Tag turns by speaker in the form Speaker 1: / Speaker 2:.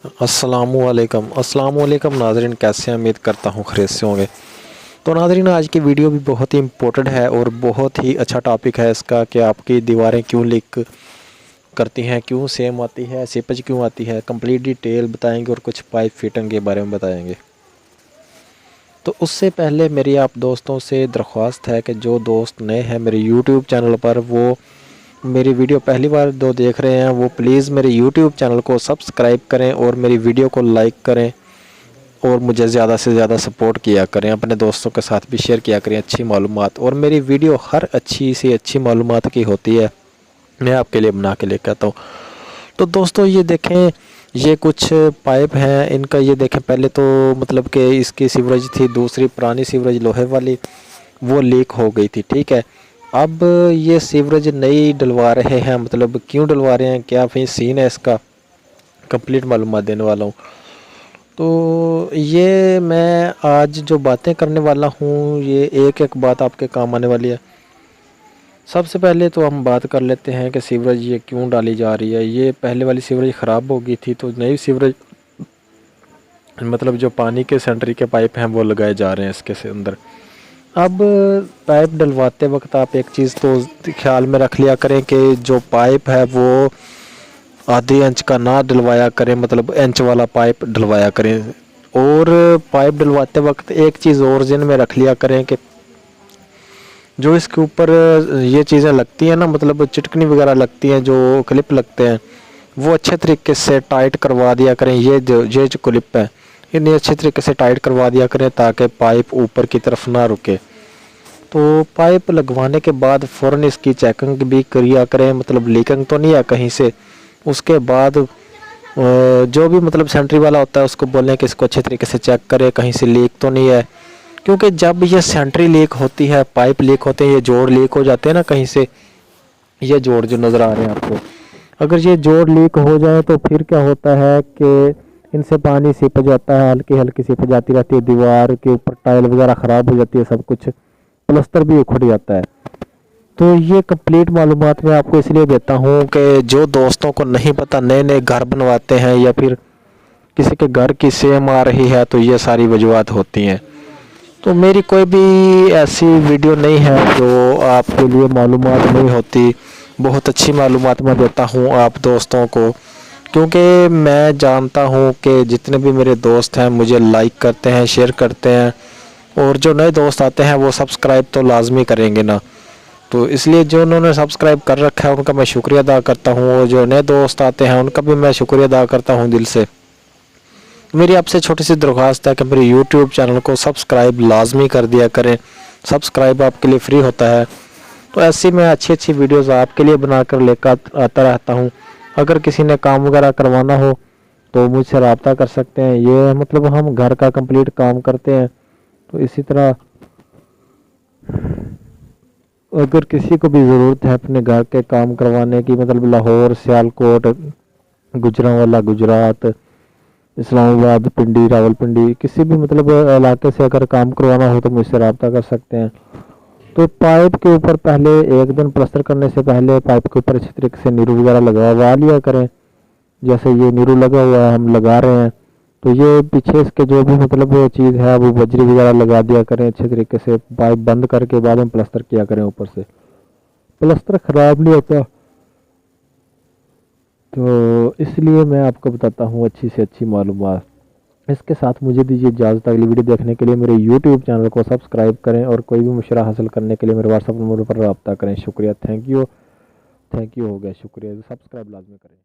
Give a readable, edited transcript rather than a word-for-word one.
Speaker 1: अस्सलाम वालेकुम नाज़रीन, कैसे हैं? उम्मीद करता हूँ खैरियत से होंगे। तो नाज़रीन, आज की वीडियो भी बहुत ही इम्पोर्टेंट है और बहुत ही अच्छा टॉपिक है इसका कि आपकी दीवारें क्यों लीक करती हैं, क्यों सेम आती है, सीपेज क्यों आती है। कंप्लीट डिटेल बताएंगे और कुछ पाइप फिटिंग के बारे में बताएंगे। तो उससे पहले मेरी आप दोस्तों से दरख्वास्त है कि जो दोस्त नए हैं मेरे यूट्यूब चैनल पर, वो मेरी वीडियो पहली बार देख रहे हैं, वो प्लीज़ मेरे यूट्यूब चैनल को सब्सक्राइब करें और मेरी वीडियो को लाइक करें और मुझे ज़्यादा से ज़्यादा सपोर्ट किया करें। अपने दोस्तों के साथ भी शेयर किया करें अच्छी मालूमात। और मेरी वीडियो हर अच्छी से अच्छी मालूमात की होती है, मैं आपके लिए बना के लेकर आता हूँ। तो दोस्तों ये देखें, ये कुछ पाइप हैं इनका। ये देखें, पहले तो मतलब कि इसकी सीवरेज थी, दूसरी पुरानी सीवरेज लोहे वाली, वो लीक हो गई थी। ठीक है, अब ये सीवरेज नई डलवा रहे हैं। मतलब क्यों डलवा रहे हैं, क्या फिर सीन है इसका, कंप्लीट मालूमात देने वाला हूँ। तो ये मैं आज जो बातें करने वाला हूँ, ये एक एक बात आपके काम आने वाली है। सबसे पहले तो हम बात कर लेते हैं कि सीवरेज ये क्यों डाली जा रही है। ये पहले वाली सीवरेज ख़राब हो गई थी, तो नई सीवरेज मतलब जो पानी के सेंट्री के पाइप हैं वो लगाए जा रहे हैं इसके अंदर। अब पाइप डलवाते वक्त आप एक चीज़ तो ख्याल में रख लिया करें कि जो पाइप है वो आधे इंच का ना डलवाया करें, मतलब इंच वाला पाइप डलवाया करें। और पाइप डलवाते वक्त एक चीज़ और ज़हन में रख लिया करें कि जो इसके ऊपर ये चीज़ें लगती हैं ना, मतलब चिटकनी वगैरह लगती हैं, जो क्लिप लगते हैं, वो अच्छे तरीके से टाइट करवा दिया करें। ये जो क्लिप है, इन्हें अच्छे तरीके से टाइट करवा दिया करें ताकि पाइप ऊपर की तरफ ना रुके। तो पाइप लगवाने के बाद फ़ौरन इसकी चेकिंग भी करिया करें, मतलब लीकिंग तो नहीं है कहीं से। उसके बाद जो भी मतलब सेंट्री वाला होता है उसको बोलें कि इसको अच्छे तरीके से चेक करे, कहीं से लीक तो नहीं है। क्योंकि जब ये सेंट्री लीक होती है, पाइप लीक होते हैं, ये जोड़ लीक हो जाते हैं ना कहीं से, ये जोड़ जो नज़र आ रहे हैं आपको, अगर ये जोड़ लीक हो जाए तो फिर क्या होता है कि इनसे पानी सीप जाता है, हल्की हल्की सीप जाती रहती है, दीवार के ऊपर टाइल वगैरह ख़राब हो जाती है, सब कुछ प्लस्तर भी उखड़ जाता है। तो ये कंप्लीट मालूमात मैं आपको इसलिए देता हूँ कि जो दोस्तों को नहीं पता, नए नए घर बनवाते हैं या फिर किसी के घर की सेम आ रही है, तो ये सारी वजूहत होती हैं। तो मेरी कोई भी ऐसी वीडियो नहीं है जो आपके लिए मालूमात नहीं होती। बहुत अच्छी मालूमात मैं देता हूँ आप दोस्तों को, क्योंकि मैं जानता हूँ कि जितने भी मेरे दोस्त हैं मुझे लाइक करते हैं, शेयर करते हैं, और जो नए दोस्त आते हैं वो सब्सक्राइब तो लाजमी करेंगे ना। तो इसलिए जो उन्होंने सब्सक्राइब कर रखा है उनका मैं शुक्रिया अदा करता हूँ, और जो नए दोस्त आते हैं उनका भी मैं शुक्रिया अदा करता हूँ दिल से। मेरी आपसे छोटी सी दरख्वास्त है कि मेरे यूट्यूब चैनल को सब्सक्राइब लाजमी कर दिया करें। सब्सक्राइब आपके लिए फ्री होता है। तो ऐसी मैं अच्छी अच्छी वीडियोस आपके लिए बनाकर लेकर आता रहता हूँ। अगर किसी ने काम वगैरह करवाना हो तो मुझसे रब्ता कर सकते हैं। ये मतलब हम घर का कंप्लीट काम करते हैं। तो इसी तरह अगर किसी को भी ज़रूरत है अपने घर के काम करवाने की, मतलब लाहौर, सियालकोट, गुजरांवाला गुजरात, इस्लामाबाद, पिंडी, रावलपिंडी, किसी भी मतलब इलाके से अगर काम करवाना हो तो मुझसे रब्ता कर सकते हैं। तो पाइप के ऊपर पहले एक दिन प्लास्टर करने से पहले पाइप के ऊपर अच्छी तरीके से नीरू वगैरह लगवा लिया करें। जैसे ये नीरू लगा हुआ है, हम लगा रहे हैं, तो ये पीछे इसके जो भी मतलब चीज़ है वो बजरी वगैरह लगा दिया करें अच्छे तरीके से। पाइप बंद करके बाद में प्लास्टर किया करें ऊपर से, प्लास्टर ख़राब नहीं होता। तो इसलिए मैं आपको बताता हूँ अच्छी से अच्छी मालूमात। इसके साथ मुझे दीजिए इजाज़त। अगली वीडियो देखने के लिए मेरे यूट्यूब चैनल को सब्सक्राइब करें और कोई भी मशवरा हासिल करने के लिए मेरे व्हाट्सएप नंबर पर रब्ता करें। शुक्रिया, थैंक यू हो गया, शुक्रिया, सब्सक्राइब लाजमी करें।